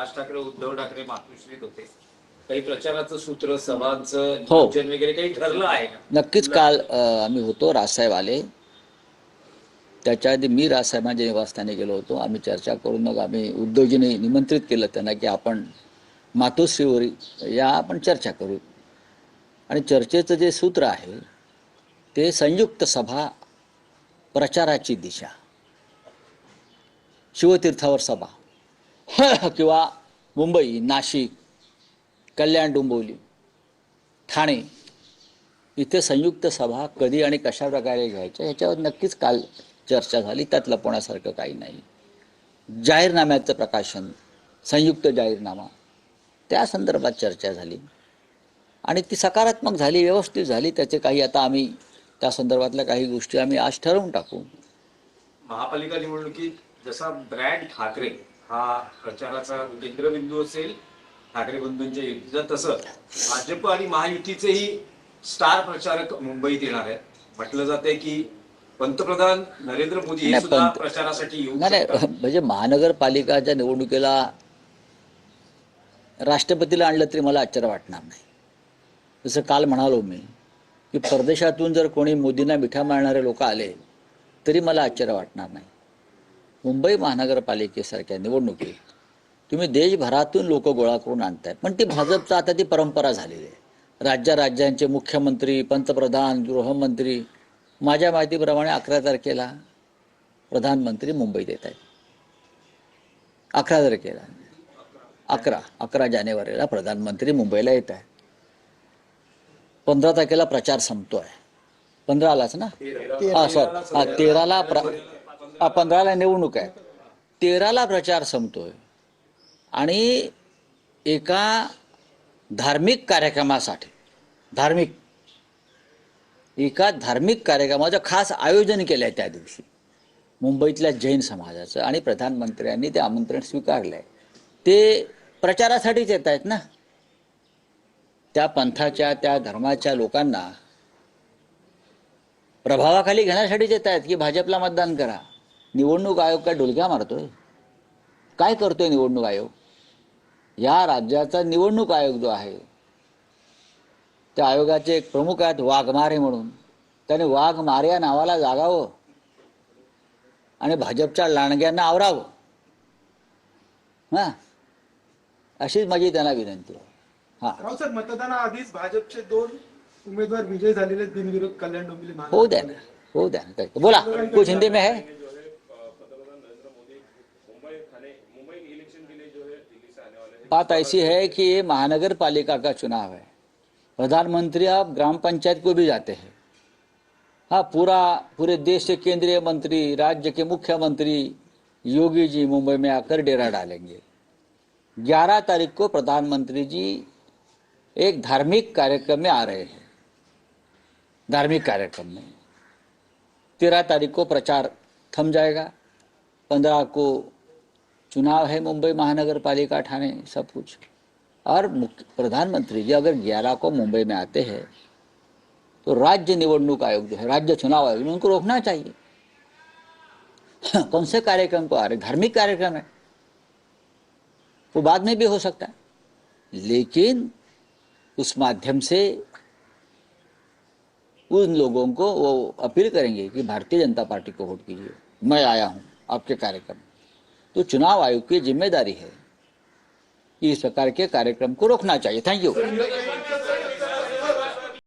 राज ठाकरे उद्धव ठाकरे मातोश्रीत होते. काही प्रचाराचं सूत्र सभांचं हो. नियोजन वगैरे काही ठरलं आहे का? नक्कीच काल आम्ही होतो, राजसाहेब आले. त्याच्या आधी मी राजसाहेबांच्या निवासस्थानी गेलो होतो. आम्ही चर्चा करून मग आम्ही उद्धवजींनी निमंत्रित केलं त्यांना की आपण मातोश्रीवर या, आपण चर्चा करू. आणि चर्चेचं जे सूत्र आहे ते संयुक्त सभा, प्रचाराची दिशा, शिवतीर्थावर सभा किंवा मुंबई, नाशिक, कल्याण, डोंबिवली, ठाणे इथे संयुक्त सभा कधी आणि कशा प्रकारे घ्यायच्या ह्याच्यावर नक्कीच काल चर्चा झाली. त्यात लपवण्यासारखं काही नाही. जाहीरनाम्याचं प्रकाशन, संयुक्त जाहीरनामा, त्या संदर्भात चर्चा झाली आणि ती सकारात्मक झाली, व्यवस्थित झाली. त्याचे काही आता आम्ही त्या संदर्भातल्या काही गोष्टी आम्ही आज ठरवून टाकू. महापालिका निवडणुकीत जसा ब्रँड ठाकरे हा प्रचाराचा केंद्रबिंदू असेल ठाकरे बंधूंच्या युतीचा, तसं भाजप आणि महायुतीचेही स्टार प्रचारक मुंबईत येणार आहेत. म्हटलं जाते की पंतप्रधान नरेंद्र मोदी हे सुद्धा प्रचारासाठी येऊ शकतात. म्हणजे महानगरपालिकाच्या निवडणुकीला राष्ट्रपतीला आणलं तरी मला आश्चर्य वाटणार नाही. जसं काल म्हणालो मी की परदेशातून जर कोणी मोदींना मिठा मारणारे लोक आले तरी मला आश्चर्य वाटणार नाही. मुंबई महानगरपालिकेसारख्या निवडणुकीत तुम्ही देशभरातून लोक गोळा करून आणताय, पण ती भाजपचा आता ती परंपरा झालेली आहे. राज्यांचे मुख्यमंत्री, पंतप्रधान, गृहमंत्री, माझ्या माहितीप्रमाणे 11 तारखेला प्रधानमंत्री मुंबईत येत आहेत. 11 तारखेला 11 जानेवारीला प्रधानमंत्री मुंबईला येत आहे. 15 तारखेला प्रचार संपतोय. 15लाच ना, 13ला 15ला निवडणूक आहे. 13ला प्रचार संपतोय आणि एका धार्मिक कार्यक्रमासाठी धार्मिक कार्यक्रमाचं खास आयोजन केलं आहे त्या दिवशी मुंबईतल्या जैन समाजाचं, आणि प्रधानमंत्र्यांनी ते आमंत्रण स्वीकारलंय. ते प्रचारासाठीच येत आहेत ना. त्या पंथाच्या, त्या धर्माच्या लोकांना प्रभावाखाली घेण्यासाठीच येत आहेत की भाजपला मतदान करा. निवडणूक आयोग काय ढोलक्या मारतोय? काय करतोय निवडणूक आयोग? या राज्याचा निवडणूक आयोग जो आहे, त्या आयोगाचे एक प्रमुख आहेत वाघमारे म्हणून. त्याने वाघमारे या नावाला जागावं आणि भाजपच्या लांडग्यांना आवरावं. अशीच माझी त्यांना विनंती आहे. राव सर, मतदानाआधीच भाजपचे 2 उमेदवार विजय झालेले बिनविरोध कल्याण डोंबिवली हो द्या ना. बोला, कुछ हिंदी में है. बात ऐसी है कि ये महानगर पालिका का चुनाव है. प्रधानमंत्री अब ग्राम पंचायत को भी जाते हैं. पूरे देश से केंद्रीय मंत्री, राज्य के मुख्यमंत्री योगी जी मुंबई में आकर डेरा डालेंगे. 11 तारीख को प्रधानमंत्री जी एक धार्मिक कार्यक्रम में आ रहे हैं. धार्मिक कार्यक्रम में 13 तारीख को प्रचार थम जाएगा. 15 को चुनाव है मुंबई महानगर पालिका, ठाणे, सब कुछ. और प्रधानमंत्री जी अगर 11 को मुंबई में आते हैं तो राज्य निवडणूक आयोग जो है, राज्य चुनाव आयोग, उनको रोकना चाहिए. कौन से कार्यक्रम को आ रहे? धार्मिक कार्यक्रम है, वो बाद में भी हो सकता है, लेकिन उस माध्यम से उन लोगों को वो अपील करेंगे कि भारतीय जनता पार्टी को वोट कीजिए, मैं आया हूं आपके कार्यक्रम. तो चुनाव आयोग की जिम्मेदारी है कि इस प्रकार के कार्यक्रम को रोकना चाहिए. Thank you.